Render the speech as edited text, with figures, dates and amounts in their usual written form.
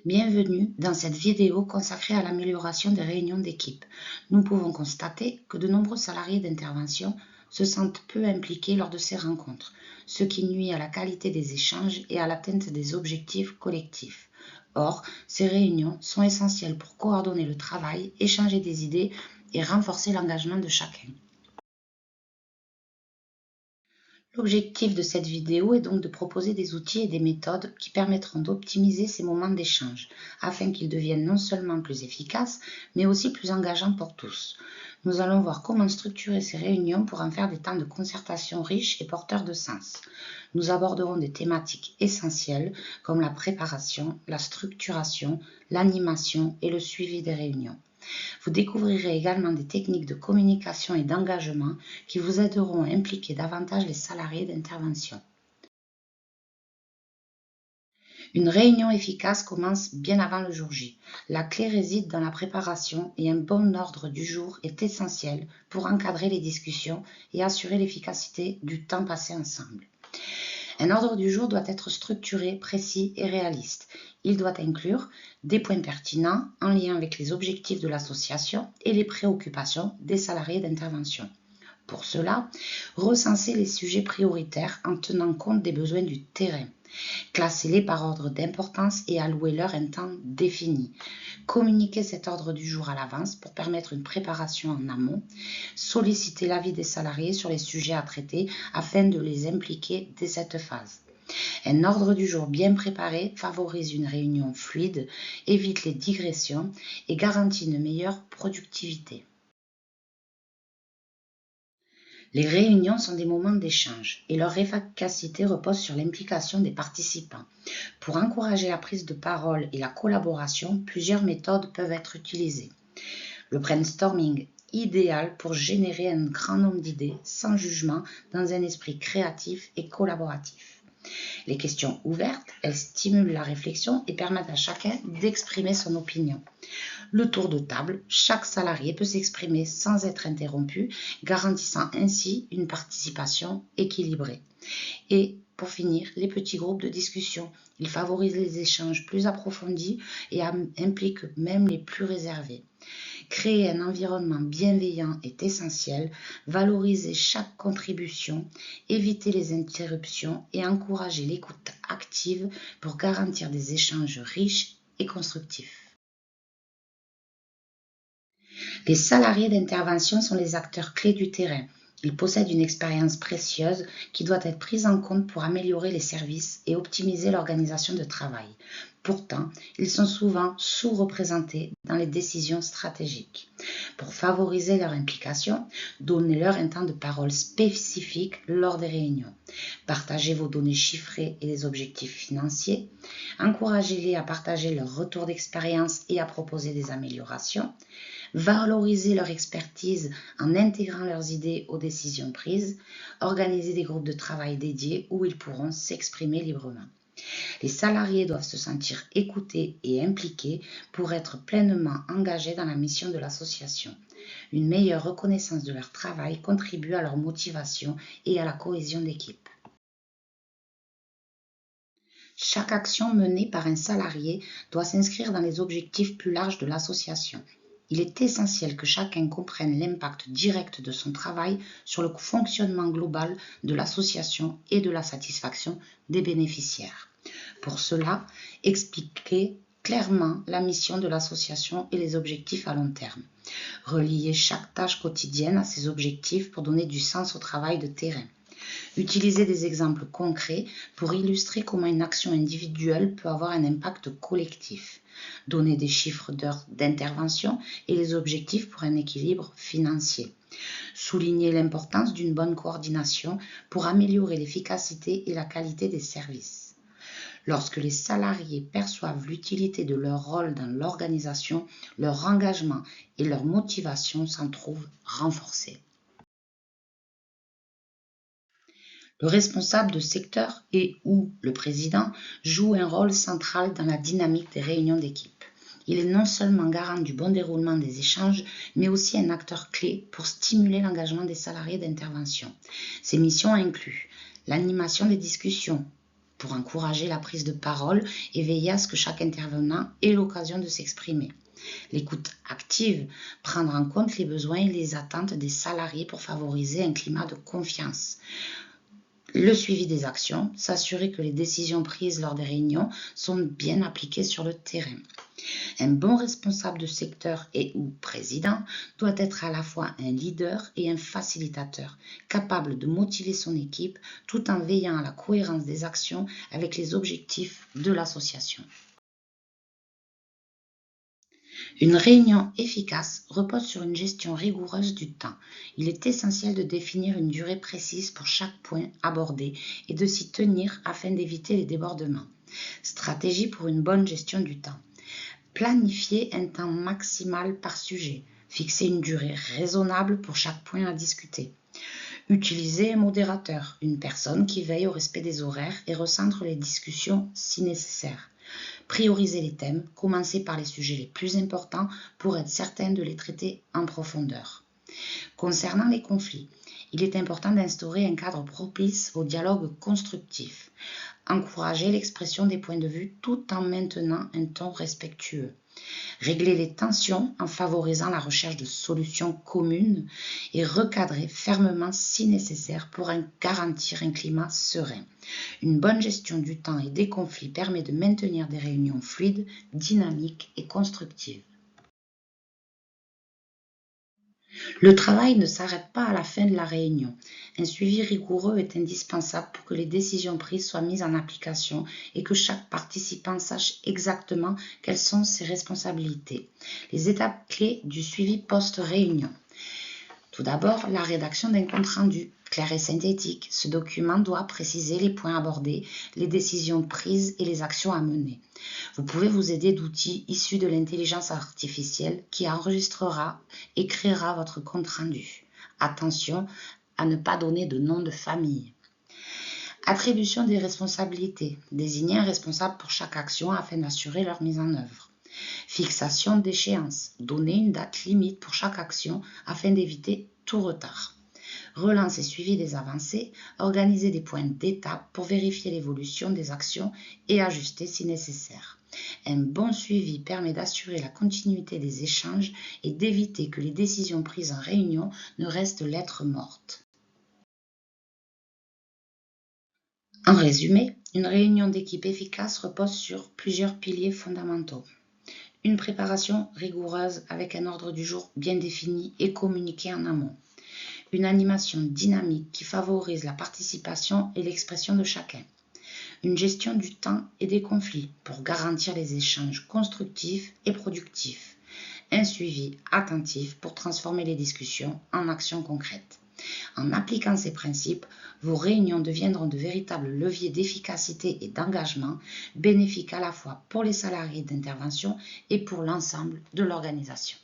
Bienvenue dans cette vidéo consacrée à l'amélioration des réunions d'équipe. Nous pouvons constater que de nombreux salariés d'intervention se sentent peu impliqués lors de ces rencontres, ce qui nuit à la qualité des échanges et à l'atteinte des objectifs collectifs. Or, ces réunions sont essentielles pour coordonner le travail, échanger des idées et renforcer l'engagement de chacun. L'objectif de cette vidéo est donc de proposer des outils et des méthodes qui permettront d'optimiser ces moments d'échange, afin qu'ils deviennent non seulement plus efficaces, mais aussi plus engageants pour tous. Nous allons voir comment structurer ces réunions pour en faire des temps de concertation riches et porteurs de sens. Nous aborderons des thématiques essentielles comme la préparation, la structuration, l'animation et le suivi des réunions. Vous découvrirez également des techniques de communication et d'engagement qui vous aideront à impliquer davantage les salariés d'intervention. Une réunion efficace commence bien avant le jour J. La clé réside dans la préparation et un bon ordre du jour est essentiel pour encadrer les discussions et assurer l'efficacité du temps passé ensemble. Un ordre du jour doit être structuré, précis et réaliste. Il doit inclure des points pertinents en lien avec les objectifs de l'association et les préoccupations des salariés d'intervention. Pour cela, recensez les sujets prioritaires en tenant compte des besoins du terrain. Classez-les par ordre d'importance et allouez-leur un temps défini. Communiquez cet ordre du jour à l'avance pour permettre une préparation en amont. Sollicitez l'avis des salariés sur les sujets à traiter afin de les impliquer dès cette phase. Un ordre du jour bien préparé favorise une réunion fluide, évite les digressions et garantit une meilleure productivité. Les réunions sont des moments d'échange et leur efficacité repose sur l'implication des participants. Pour encourager la prise de parole et la collaboration, plusieurs méthodes peuvent être utilisées. Le brainstorming, idéal pour générer un grand nombre d'idées sans jugement dans un esprit créatif et collaboratif. Les questions ouvertes, elles stimulent la réflexion et permettent à chacun d'exprimer son opinion. Le tour de table, chaque salarié peut s'exprimer sans être interrompu, garantissant ainsi une participation équilibrée. Et pour finir, les petits groupes de discussion. Ils favorisent les échanges plus approfondis et impliquent même les plus réservés. Créer un environnement bienveillant est essentiel, valoriser chaque contribution, éviter les interruptions et encourager l'écoute active pour garantir des échanges riches et constructifs. Les salariés d'intervention sont les acteurs clés du terrain. Ils possèdent une expérience précieuse qui doit être prise en compte pour améliorer les services et optimiser l'organisation de travail. Pourtant, ils sont souvent sous-représentés dans les décisions stratégiques. Pour favoriser leur implication, donnez-leur un temps de parole spécifique lors des réunions. Partagez vos données chiffrées et les objectifs financiers. Encouragez-les à partager leur retour d'expérience et à proposer des améliorations. Valoriser leur expertise en intégrant leurs idées aux décisions prises, organiser des groupes de travail dédiés où ils pourront s'exprimer librement. Les salariés doivent se sentir écoutés et impliqués pour être pleinement engagés dans la mission de l'association. Une meilleure reconnaissance de leur travail contribue à leur motivation et à la cohésion d'équipe. Chaque action menée par un salarié doit s'inscrire dans les objectifs plus larges de l'association. Il est essentiel que chacun comprenne l'impact direct de son travail sur le fonctionnement global de l'association et de la satisfaction des bénéficiaires. Pour cela, expliquez clairement la mission de l'association et les objectifs à long terme. Reliez chaque tâche quotidienne à ces objectifs pour donner du sens au travail de terrain. Utilisez des exemples concrets pour illustrer comment une action individuelle peut avoir un impact collectif. Donnez des chiffres d'heures d'intervention et les objectifs pour un équilibre financier. Soulignez l'importance d'une bonne coordination pour améliorer l'efficacité et la qualité des services. Lorsque les salariés perçoivent l'utilité de leur rôle dans l'organisation, leur engagement et leur motivation s'en trouvent renforcés. Le responsable de secteur et ou le président joue un rôle central dans la dynamique des réunions d'équipe. Il est non seulement garant du bon déroulement des échanges, mais aussi un acteur clé pour stimuler l'engagement des salariés d'intervention. Ses missions incluent l'animation des discussions, pour encourager la prise de parole et veiller à ce que chaque intervenant ait l'occasion de s'exprimer. L'écoute active, prendre en compte les besoins et les attentes des salariés pour favoriser un climat de confiance. Le suivi des actions, s'assurer que les décisions prises lors des réunions sont bien appliquées sur le terrain. Un bon responsable de secteur ou président doit être à la fois un leader et un facilitateur, capable de motiver son équipe tout en veillant à la cohérence des actions avec les objectifs de l'association. Une réunion efficace repose sur une gestion rigoureuse du temps. Il est essentiel de définir une durée précise pour chaque point abordé et de s'y tenir afin d'éviter les débordements. Stratégie pour une bonne gestion du temps. Planifier un temps maximal par sujet. Fixer une durée raisonnable pour chaque point à discuter. Utiliser un modérateur, une personne qui veille au respect des horaires et recentre les discussions si nécessaire. Prioriser les thèmes, commencer par les sujets les plus importants pour être certain de les traiter en profondeur. Concernant les conflits, il est important d'instaurer un cadre propice au dialogue constructif. Encourager l'expression des points de vue tout en maintenant un ton respectueux. Régler les tensions en favorisant la recherche de solutions communes et recadrer fermement si nécessaire pour garantir un climat serein. Une bonne gestion du temps et des conflits permet de maintenir des réunions fluides, dynamiques et constructives. Le travail ne s'arrête pas à la fin de la réunion. Un suivi rigoureux est indispensable pour que les décisions prises soient mises en application et que chaque participant sache exactement quelles sont ses responsabilités. Les étapes clés du suivi post-réunion. Tout d'abord, la rédaction d'un compte-rendu clair et synthétique. Ce document doit préciser les points abordés, les décisions prises et les actions à mener. Vous pouvez vous aider d'outils issus de l'intelligence artificielle qui enregistrera et créera votre compte-rendu. Attention à ne pas donner de nom de famille. Attribution des responsabilités. Désigner un responsable pour chaque action afin d'assurer leur mise en œuvre. Fixation d'échéance. Donner une date limite pour chaque action afin d'éviter tout retard. Relance et suivi des avancées. Organiser des points d'étape pour vérifier l'évolution des actions et ajuster si nécessaire. Un bon suivi permet d'assurer la continuité des échanges et d'éviter que les décisions prises en réunion ne restent lettre morte. En résumé, une réunion d'équipe efficace repose sur plusieurs piliers fondamentaux. Une préparation rigoureuse avec un ordre du jour bien défini et communiqué en amont. Une animation dynamique qui favorise la participation et l'expression de chacun. Une gestion du temps et des conflits pour garantir les échanges constructifs et productifs. Un suivi attentif pour transformer les discussions en actions concrètes. En appliquant ces principes, vos réunions deviendront de véritables leviers d'efficacité et d'engagement, bénéfiques à la fois pour les salariés d'intervention et pour l'ensemble de l'organisation.